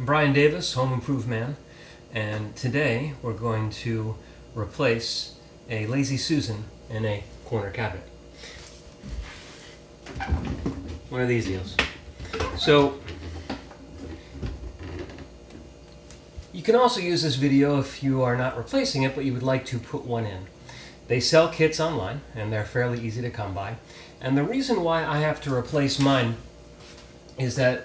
I'm Brian Davis, Home Improved Man, and today we're going to replace a Lazy Susan in a corner cabinet. One of these deals. So, you can also use this video if you are not replacing it, but you would like to put one in. They sell kits online, and they're fairly easy to come by. And the reason why I have to replace mine is that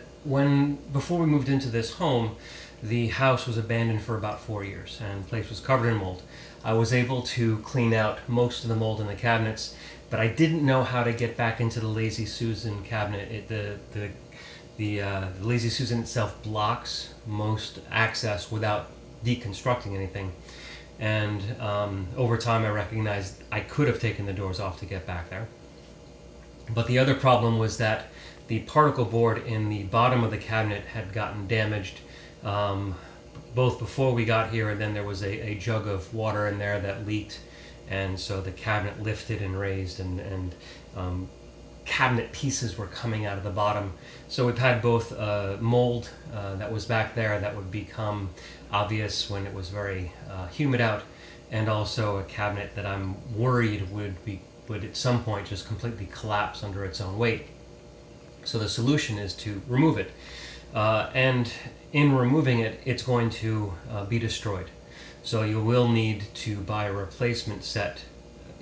before we moved into this home, the house was abandoned for about 4 years, and the place was covered in mold. I was able to clean out most of the mold in the cabinets, but I didn't know how to get back into the Lazy Susan cabinet. The Lazy Susan itself blocks most access without deconstructing anything. And over time I recognized I could have taken the doors off to get back there. But the other problem was that the particle board in the bottom of the cabinet had gotten damaged both before we got here, and then there was a jug of water in there that leaked, and so the cabinet lifted and raised, and cabinet pieces were coming out of the bottom. So we've had both mold that was back there that would become obvious when it was very humid out, and also a cabinet that I'm worried would at some point just completely collapse under its own weight. So the solution is to remove it. And in removing it, it's going to be destroyed. So you will need to buy a replacement set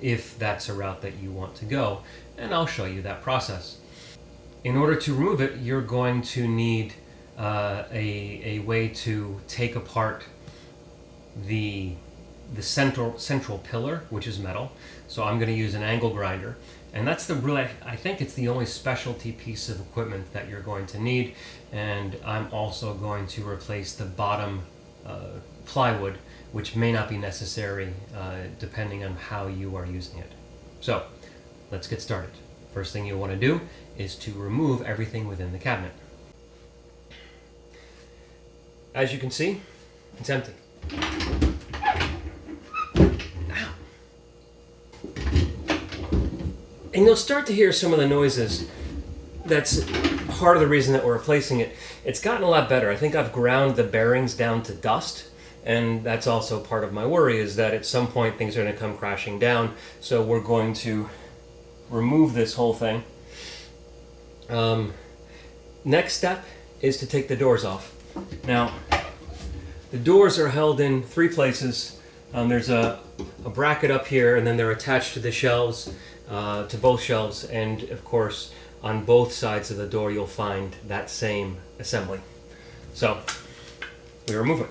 if that's a route that you want to go, and I'll show you that process. In order to remove it, you're going to need a way to take apart the central pillar, which is metal. So I'm going to use an angle grinder, and that's I think it's the only specialty piece of equipment that you're going to need. And I'm also going to replace the bottom plywood, which may not be necessary depending on how you are using it. So let's get started. First thing you'll want to do is to remove everything within the cabinet. As you can see, it's empty. And you'll start to hear some of the noises. That's part of the reason that we're replacing it. It's gotten a lot better. I think I've ground the bearings down to dust, and that's also part of my worry, is that at some point things are going to come crashing down. So we're going to remove this whole thing. Next step is to take the doors off. Now, the doors are held in 3 places. There's a bracket up here, and then they're attached to the shelves, to both shelves, and of course on both sides of the door you'll find that same assembly. So we remove it.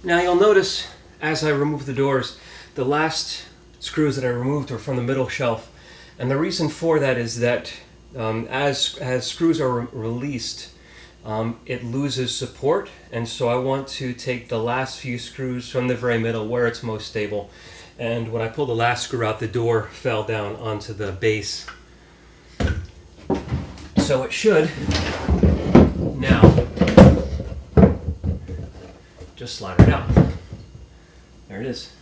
Now you'll notice as I remove the doors, the last screws that I removed were from the middle shelf. And the reason for that is that as screws are released, it loses support. And so I want to take the last few screws from the very middle where it's most stable. And when I pulled the last screw out, the door fell down onto the base. So it should now just slide right out. There it is.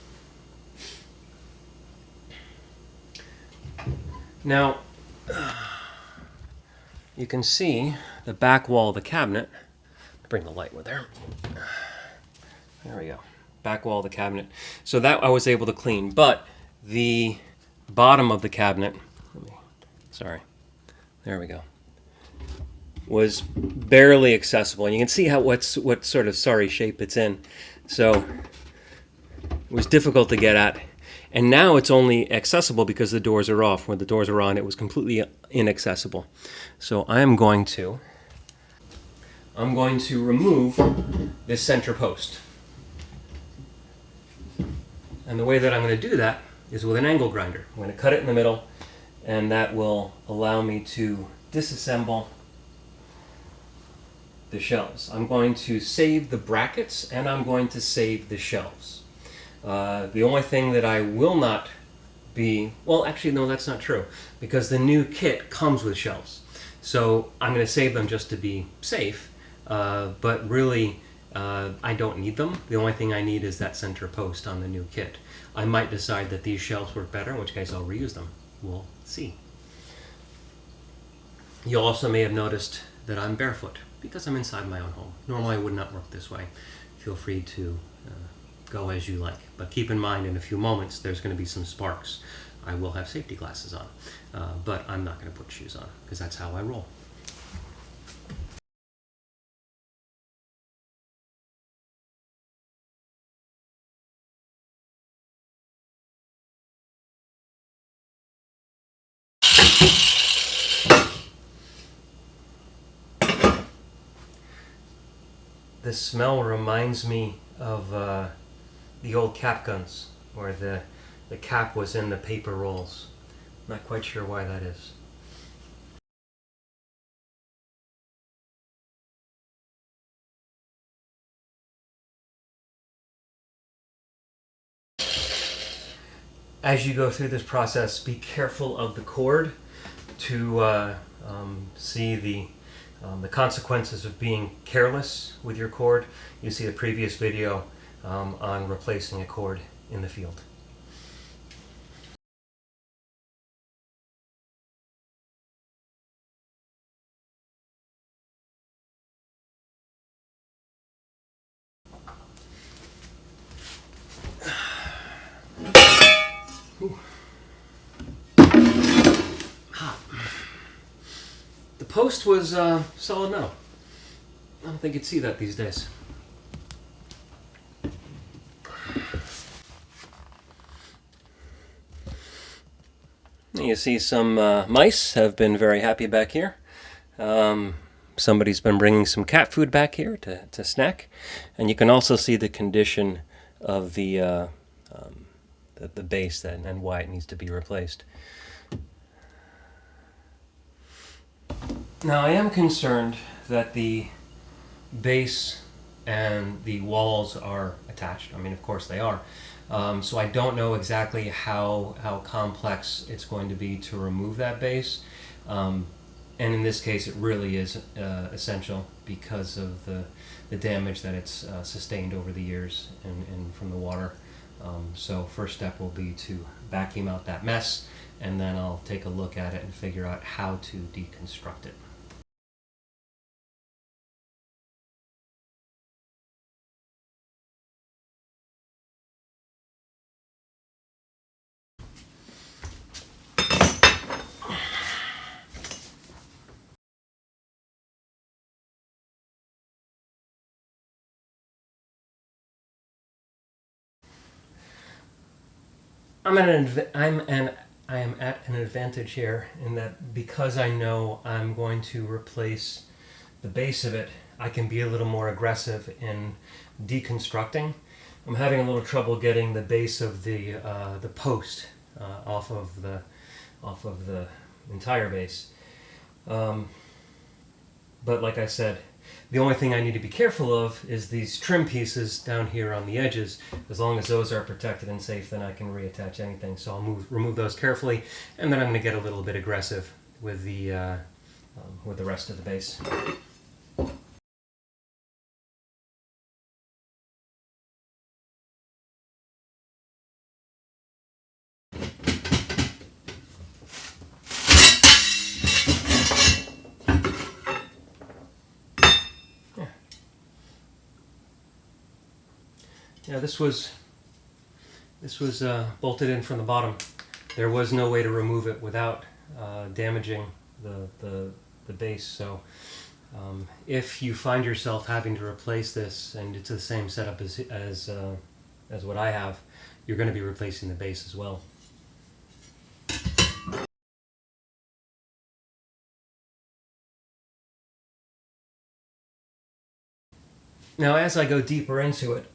Now, you can see the back wall of the cabinet. Bring the light with there. There we go. Back wall of the cabinet. So that I was able to clean, but the bottom of the cabinet, there we go, was barely accessible, and you can see what sort of sorry shape it's in. So it was difficult to get at, and now it's only accessible because the doors are off. When the doors are on, it was completely inaccessible. So I'm going to remove this center post, and the way that I'm going to do that is with an angle grinder. I'm going to cut it in the middle, and that will allow me to disassemble the shelves. I'm going to save the brackets, and I'm going to save the shelves. The only thing that I will not be, well, actually, no, that's not true, because the new kit comes with shelves. So I'm going to save them just to be safe, but really, I don't need them. The only thing I need is that center post on the new kit. I might decide that these shelves work better, in which case I'll reuse them. We'll see. You also may have noticed that I'm barefoot because I'm inside my own home. Normally I would not work this way. Feel free to go as you like. But keep in mind, in a few moments there's going to be some sparks. I will have safety glasses on, but I'm not going to put shoes on because that's how I roll. This smell reminds me of the old cap guns, where the cap was in the paper rolls. Not quite sure why that is. As you go through this process, be careful of the cord to see the consequences of being careless with your cord. You see the previous video on replacing a cord in the field. The post was solid metal. I don't think you'd see that these days. You see some mice have been very happy back here. Somebody's been bringing some cat food back here to snack. And you can also see the condition of the base and why it needs to be replaced. Now I am concerned that the base and the walls are attached. I mean, of course they are. So I don't know exactly how complex it's going to be to remove that base. And in this case it really is essential because of the damage that it's sustained over the years and from the water. So first step will be to vacuum out that mess, and then I'll take a look at it and figure out how to deconstruct it. I am at an advantage here in that because I know I'm going to replace the base of it, I can be a little more aggressive in deconstructing. I'm having a little trouble getting the base of the post off of the entire base. But like I said, the only thing I need to be careful of is these trim pieces down here on the edges. As long as those are protected and safe, then I can reattach anything. So I'll remove those carefully, and then I'm going to get a little bit aggressive with the rest of the base. Yeah, this was bolted in from the bottom. There was no way to remove it without damaging the base. So if you find yourself having to replace this, and it's the same setup as what I have, you're going to be replacing the base as well. Now, as I go deeper into it,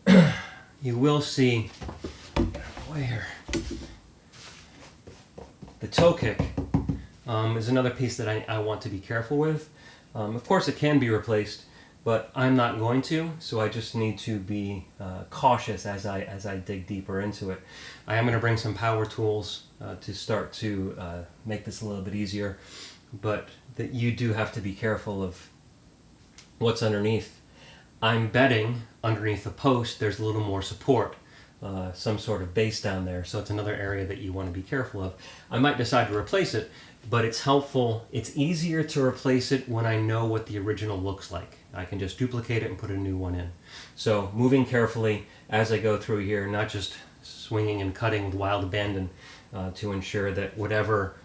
you will see where the toe kick is another piece that I want to be careful with. Of course, it can be replaced, but I'm not going to, so I just need to be cautious as I dig deeper into it. I am going to bring some power tools to start to make this a little bit easier, but that you do have to be careful of what's underneath. I'm betting underneath the post there's a little more support, some sort of base down there, so it's another area that you want to be careful of. I might decide to replace it, but it's helpful. It's easier to replace it when I know what the original looks like. I can just duplicate it and put a new one in. So moving carefully as I go through here, not just swinging and cutting with wild abandon, to ensure that whatever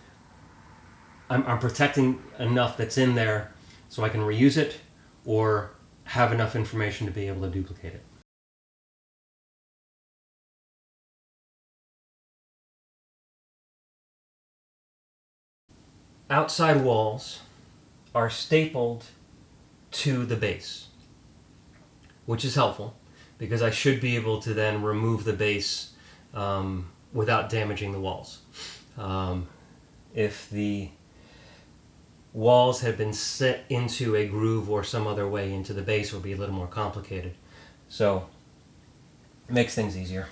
I'm protecting enough that's in there so I can reuse it or have enough information to be able to duplicate it. Outside walls are stapled to the base, which is helpful because I should be able to then remove the base without damaging the walls. If the walls had been set into a groove or some other way into the base, it would be a little more complicated. So it makes things easier.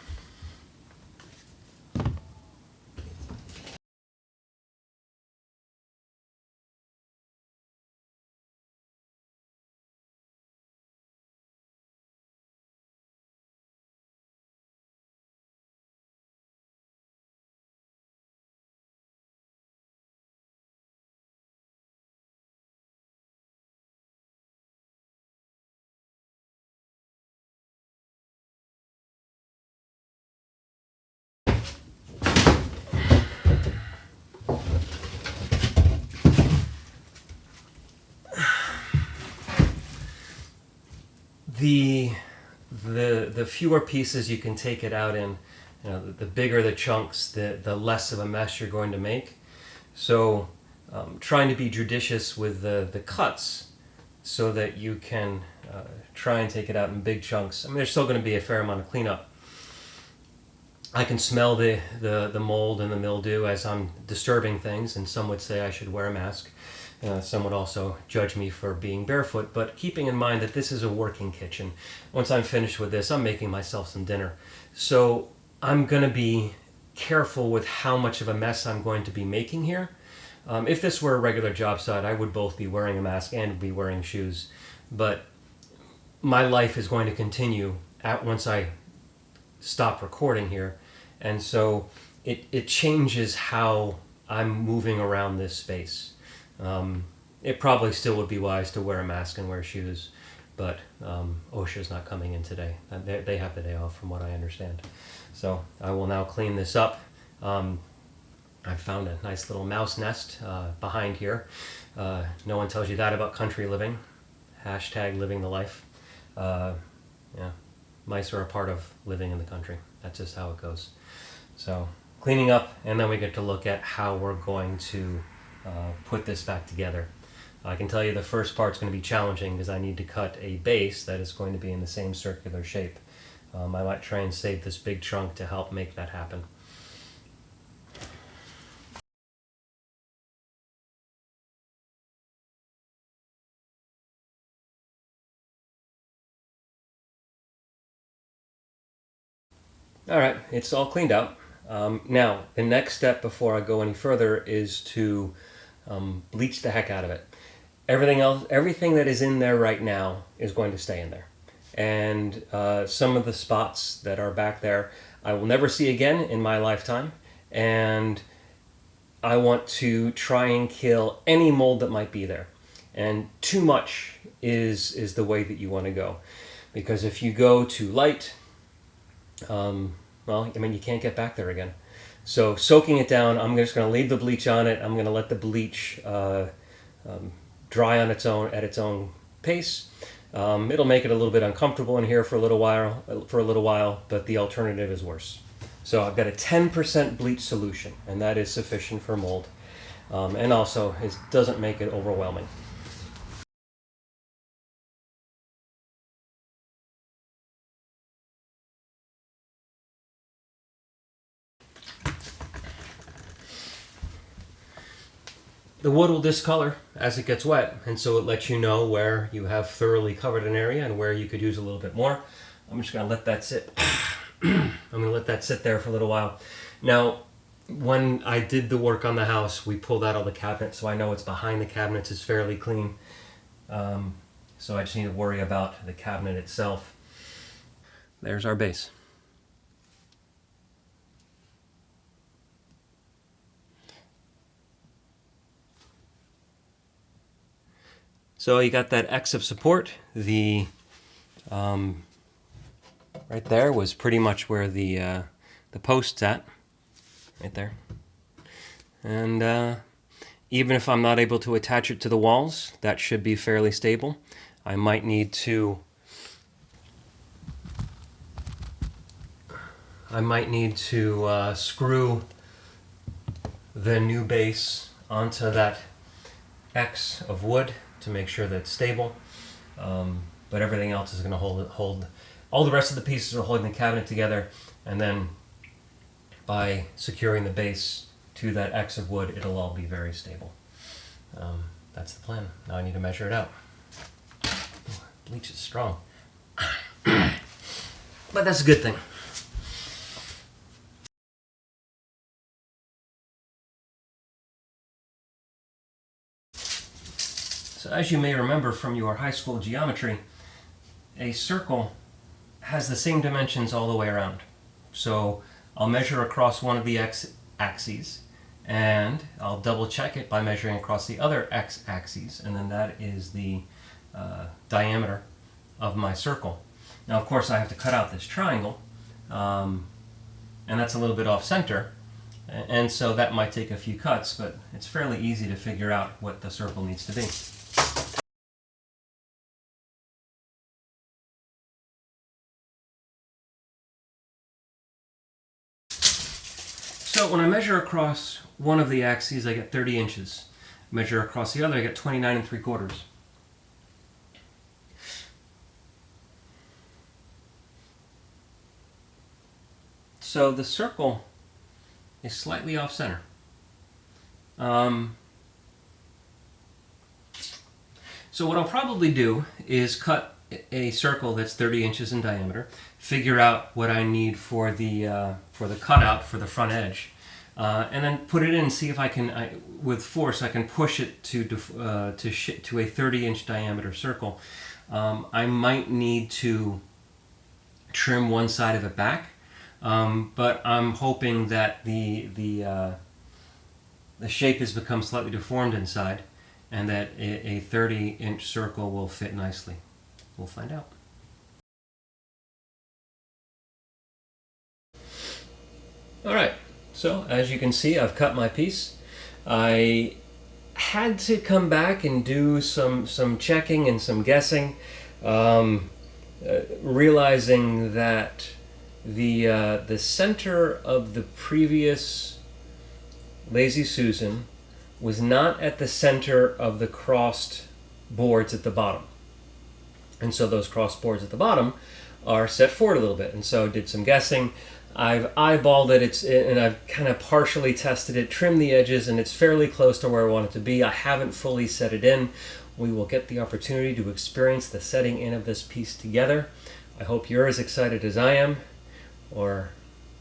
The fewer pieces you can take it out in, the bigger the chunks, the less of a mess you're going to make. So trying to be judicious with the cuts so that you can try and take it out in big chunks. I mean, there's still going to be a fair amount of cleanup. I can smell the mold and the mildew as I'm disturbing things, and some would say I should wear a mask. Some would also judge me for being barefoot, but keeping in mind that this is a working kitchen. Once I'm finished with this, I'm making myself some dinner. So I'm going to be careful with how much of a mess I'm going to be making here. If this were a regular job site, I would both be wearing a mask and be wearing shoes. But my life is going to continue once I stop recording here. And so it changes how I'm moving around this space. It probably still would be wise to wear a mask and wear shoes, but OSHA's not coming in today. They have the day off from what I understand. So I will now clean this up. I found a nice little mouse nest behind here. No one tells you that about country living. Hashtag living the life. Yeah, mice are a part of living in the country. That's just how it goes. So cleaning up, and then we get to look at how we're going to put this back together. I can tell you the first part's going to be challenging because I need to cut a base that is going to be in the same circular shape. I might try and save this big chunk to help make that happen. All right, it's all cleaned out. Now, the next step before I go any further is to bleach the heck out of it. Everything else, everything that is in there right now is going to stay in there. And some of the spots that are back there, I will never see again in my lifetime. And I want to try and kill any mold that might be there. And too much is the way that you want to go. Because if you go too light, well, I mean, you can't get back there again. So soaking it down, I'm just going to leave the bleach on it. I'm going to let the bleach dry on its own at its own pace. It'll make it a little bit uncomfortable in here for a little while, but the alternative is worse. So I've got a 10% bleach solution, and that is sufficient for mold. And also, it doesn't make it overwhelming. The wood will discolor as it gets wet, and so it lets you know where you have thoroughly covered an area and where you could use a little bit more. I'm just going to let that sit. I'm going to let that sit there for a little while. Now, when I did the work on the house, we pulled out all the cabinets, so I know what's behind the cabinets is fairly clean. So I just need to worry about the cabinet itself. There's our base. So you got that X of support. The right there was pretty much where the post's at, right there. And even if I'm not able to attach it to the walls, that should be fairly stable. I might need to screw the new base onto that X of wood to make sure that it's stable. But everything else is going to hold. All the rest of the pieces are holding the cabinet together, and then by securing the base to that X of wood, it'll all be very stable. That's the plan. Now I need to measure it out. Bleach is strong. But that's a good thing. So as you may remember from your high school geometry, a circle has the same dimensions all the way around. So I'll measure across one of the x-axes, and I'll double check it by measuring across the other x-axes, and then that is the diameter of my circle. Now of course I have to cut out this triangle, and that's a little bit off center, and so that might take a few cuts, but it's fairly easy to figure out what the circle needs to be. So when I measure across one of the axes, I get 30 inches. Measure across the other, I get 29 3/4. So the circle is slightly off center. So what I'll probably do is cut a circle that's 30 inches in diameter, figure out what I need for the cutout for the front edge, and then put it in and see if I can, with force, I can push it to a 30-inch diameter circle. I might need to trim one side of it back, but I'm hoping that the shape has become slightly deformed inside, and that a 30-inch circle will fit nicely. We'll find out. All right, so as you can see, I've cut my piece. I had to come back and do some checking and some guessing, realizing that the center of the previous Lazy Susan was not at the center of the crossed boards at the bottom. And so those crossed boards at the bottom are set forward a little bit. And so I did some guessing. I've eyeballed it, and I've kind of partially tested it, trimmed the edges, and it's fairly close to where I want it to be. I haven't fully set it in. We will get the opportunity to experience the setting in of this piece together. I hope you're as excited as I am, or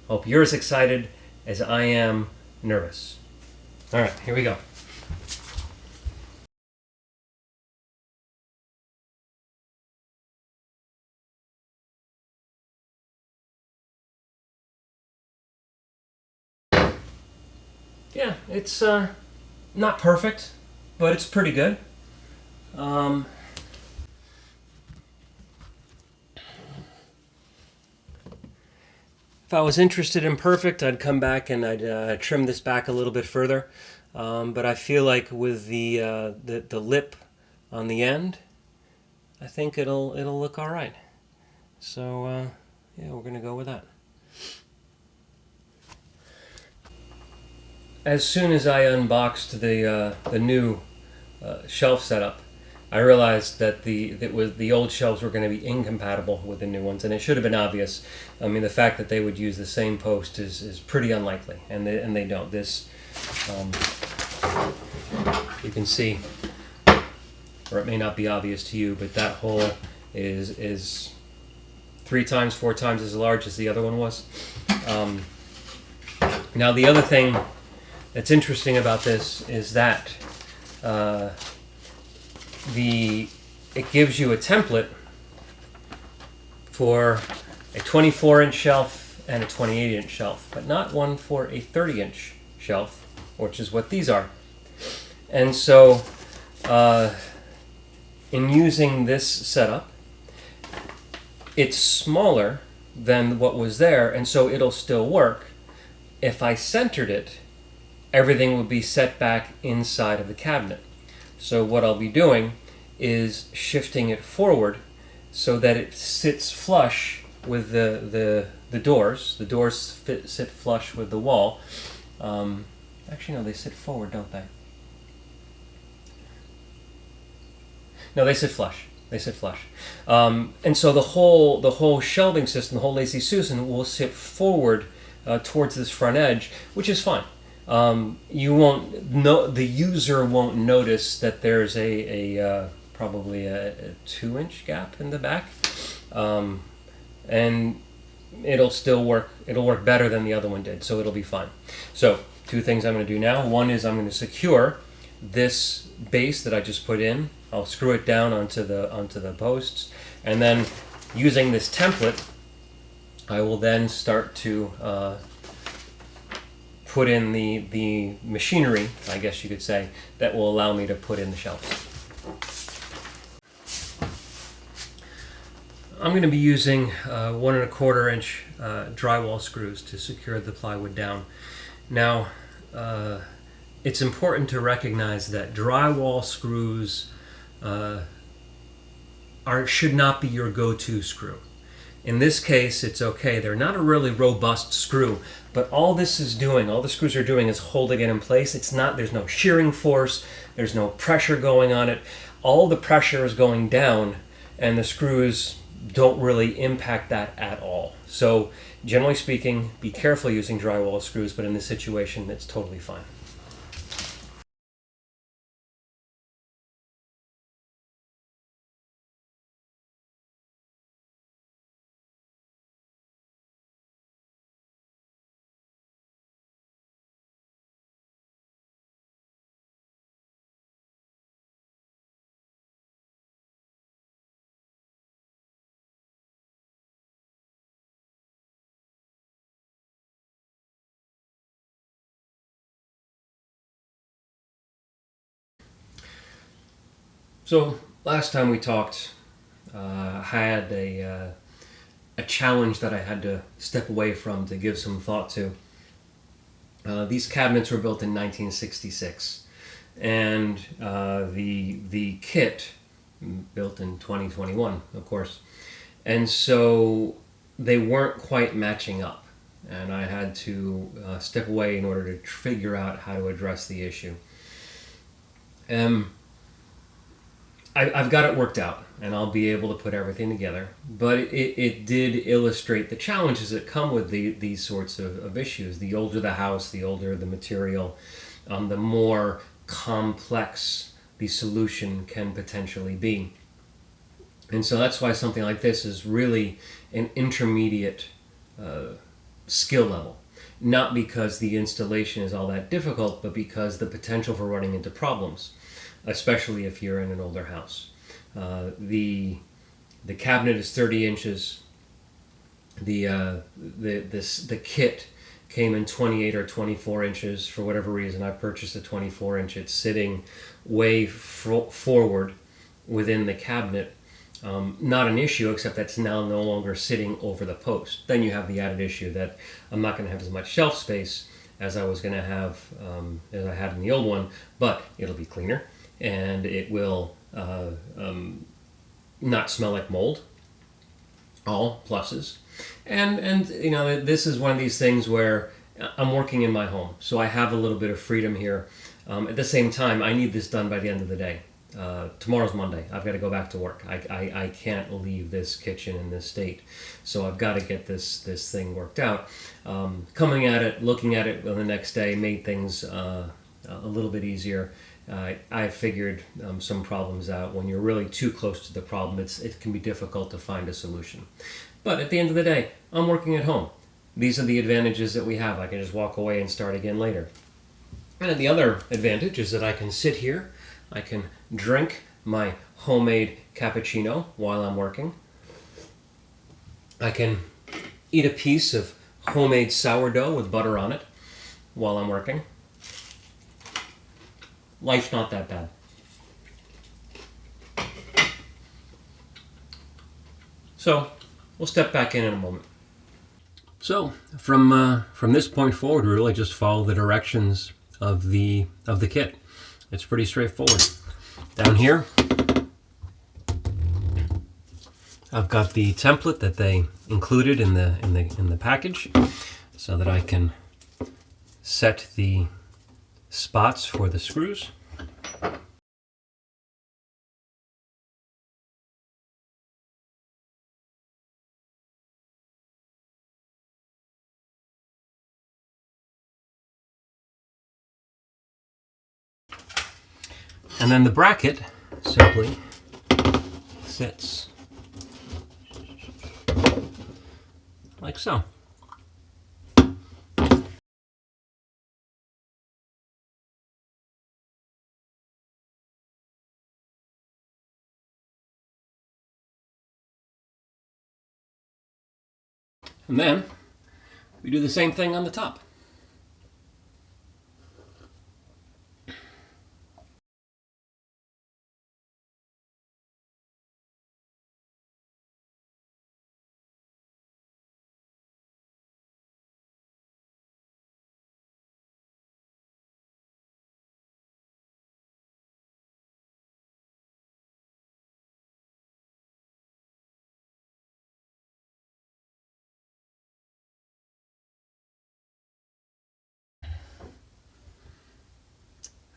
hope you're as excited as I am nervous. All right, here we go. Yeah, it's not perfect, but it's pretty good. If I was interested in perfect, I'd come back and I'd trim this back a little bit further. But I feel like with the lip on the end, I think it'll look all right. So yeah, we're gonna go with that. As soon as I unboxed the new shelf setup, I realized that the old shelves were going to be incompatible with the new ones, and it should have been obvious. I mean, the fact that they would use the same post is pretty unlikely, and they don't. This You can see, or it may not be obvious to you, but that hole is 3 times, 4 times as large as the other one was. Now the other thing that's interesting about this is that it gives you a template for a 24-inch shelf and a 28-inch shelf, but not one for a 30-inch shelf, which is what these are. And so in using this setup, it's smaller than what was there, and so it'll still work. If I centered it, everything would be set back inside of the cabinet. So what I'll be doing is shifting it forward so that it sits flush with the doors. The doors sit flush with the wall. Actually, no, they sit forward, don't they? No, they sit flush. They sit flush. And so the whole shelving system, the whole Lazy Susan, will sit forward towards this front edge, which is fine. You won't the user won't notice that there's probably a 2-inch gap in the back, and it'll still work. It'll work better than the other one did, so it'll be fine. So 2 things I'm going to do now. One is I'm going to secure this base that I just put in. I'll screw it down onto the posts, and then using this template, I will then start to put in the machinery, I guess you could say, that will allow me to put in the shelves. I'm going to be using 1 1/4 inch drywall screws to secure the plywood down. Now, it's important to recognize that drywall screws should not be your go-to screw. In this case, it's okay. They're not a really robust screw, but all the screws are doing is holding it in place. There's no shearing force, there's no pressure going on it. All the pressure is going down, and the screws don't really impact that at all. So, generally speaking, be careful using drywall screws, but in this situation, it's totally fine. So last time we talked, I had a challenge that I had to step away from to give some thought to. These cabinets were built in 1966, and the kit built in 2021, of course, and so they weren't quite matching up, and I had to step away in order to figure out how to address the issue. I've got it worked out, and I'll be able to put everything together. But it did illustrate the challenges that come with these sorts of issues. The older the house, the older the material, the more complex the solution can potentially be. And so that's why something like this is really an intermediate skill level. Not because the installation is all that difficult, but because the potential for running into problems, especially if you're in an older house. The cabinet is 30 inches. The kit came in 28 or 24 inches. For whatever reason, I purchased a 24 inch. It's sitting way forward within the cabinet. Not an issue, except that's now no longer sitting over the post. Then you have the added issue that I'm not going to have as much shelf space as I was going to have, as I had in the old one, but it'll be cleaner, and it will not smell like mold. All pluses. And you know, this is one of these things where I'm working in my home, so I have a little bit of freedom here. At the same time, I need this done by the end of the day. Tomorrow's Monday. I've got to go back to work. I can't leave this kitchen in this state, so I've got to get this thing worked out. Coming at it, looking at it the next day made things a little bit easier. I figured some problems out. When you're really too close to the problem, it can be difficult to find a solution. But at the end of the day, I'm working at home. These are the advantages that we have. I can just walk away and start again later. And the other advantage is that I can sit here, I can drink my homemade cappuccino while I'm working. I can eat a piece of homemade sourdough with butter on it while I'm working. Life's not that bad. So, we'll step back in a moment. So, from this point forward, we really just follow the directions of the kit. It's pretty straightforward. Down here, I've got the template that they included in the package, so that I can set the spots for the screws. And then the bracket simply sits like so. And then we do the same thing on the top.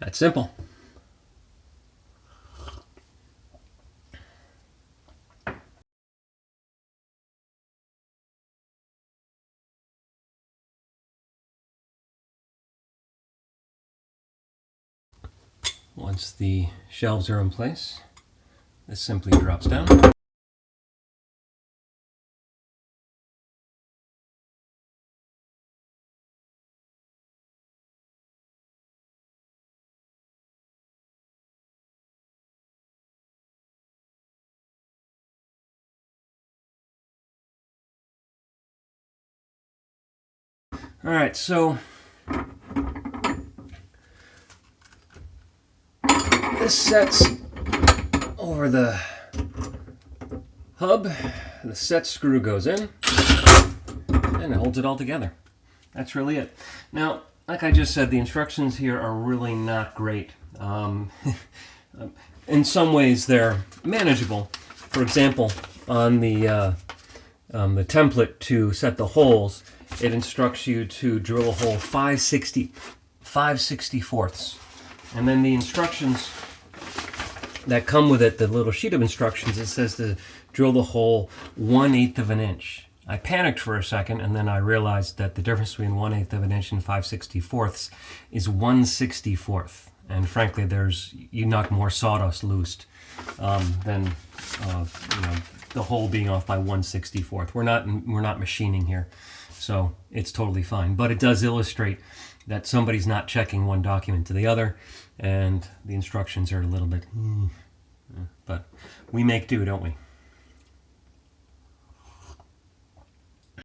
That's simple. Once the shelves are in place, this simply drops down. All right, so this sets over the hub, the set screw goes in, and it holds it all together. That's really it. Now, like I just said, the instructions here are really not great. In some ways, they're manageable. For example, on the template to set the holes, it instructs you to drill a hole 5/64ths. And then the instructions that come with it, the little sheet of instructions, it says to drill the hole 1/8 of an inch. I panicked for a second, and then I realized that the difference between 1/8 of an inch and 5/64ths is 1/64th. And frankly, you knock more sawdust loose than the hole being off by 1/64th. We're not machining here, so it's totally fine. But it does illustrate that somebody's not checking one document to the other, and the instructions are a little bit. But we make do, don't we? I'm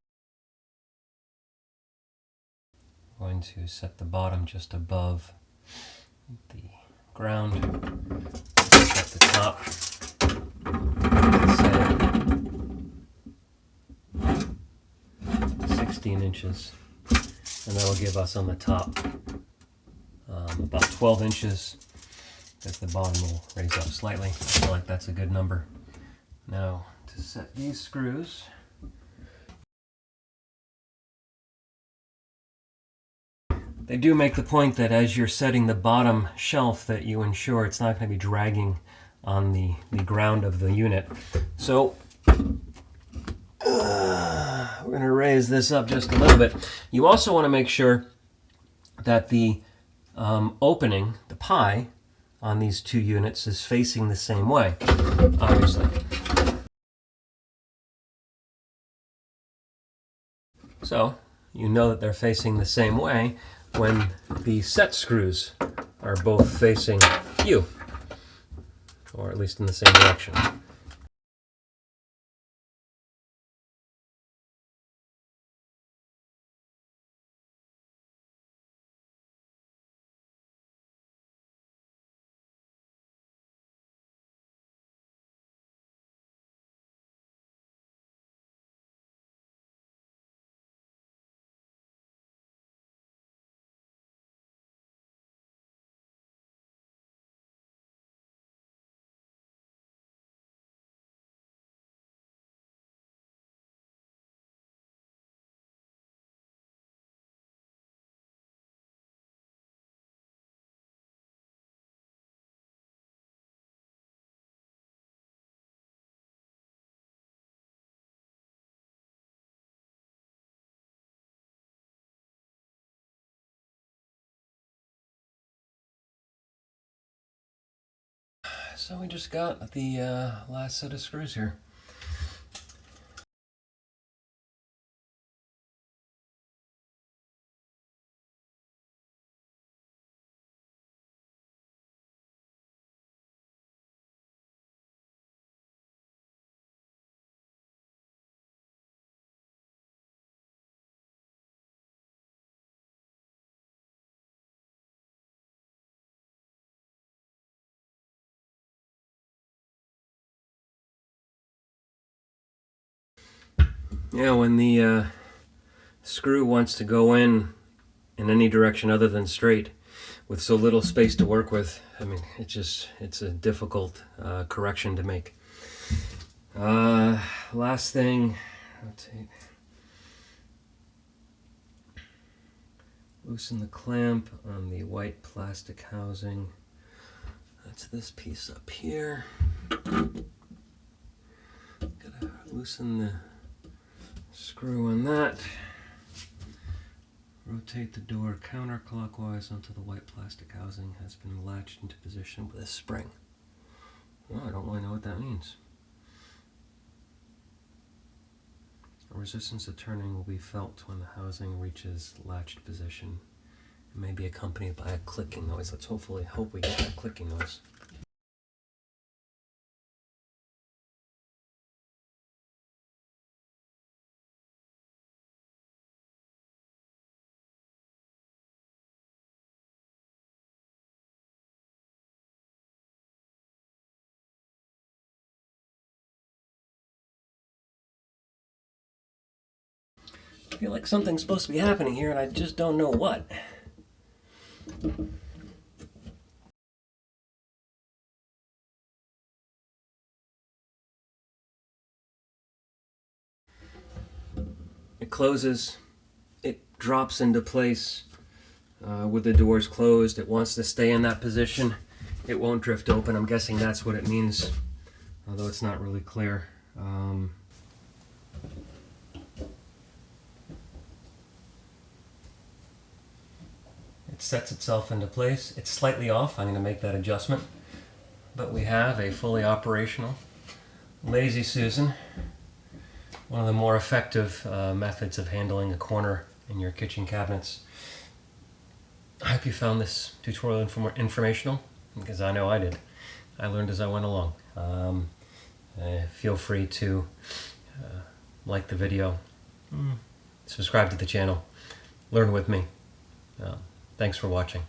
going to set the bottom just above the ground. Set the top. Set 16 inches. And that will give us on the top about 12 inches. As the bottom will raise up slightly. I feel like that's a good number. Now, to set these screws, they do make the point that as you're setting the bottom shelf that you ensure it's not going to be dragging on the ground of the unit. So we're going to raise this up just a little bit. You also want to make sure that the opening, the pie, on these two units is facing the same way, obviously. So you know that they're facing the same way when the set screws are both facing you, or at least in the same direction. So we just got the last set of screws here. Yeah, when the screw wants to go in any direction other than straight, with so little space to work with, I mean, it's a difficult correction to make. Last thing, rotate. Loosen the clamp on the white plastic housing. That's this piece up here. Gotta loosen the screw on that. Rotate the door counterclockwise until the white plastic housing has been latched into position with a spring. Well, I don't really know what that means. A resistance to turning will be felt when the housing reaches latched position. It may be accompanied by a clicking noise. Let's hope we get that clicking noise. I feel like something's supposed to be happening here and I just don't know what. It closes, it drops into place with the doors closed. It wants to stay in that position. It won't drift open. I'm guessing that's what it means, although it's not really clear. It sets itself into place. It's slightly off. I'm going to make that adjustment. But we have a fully operational Lazy Susan, one of the more effective methods of handling a corner in your kitchen cabinets. I hope you found this tutorial informational, because I know I did. I learned as I went along. Feel free to like the video, subscribe to the channel, learn with me. Thanks for watching.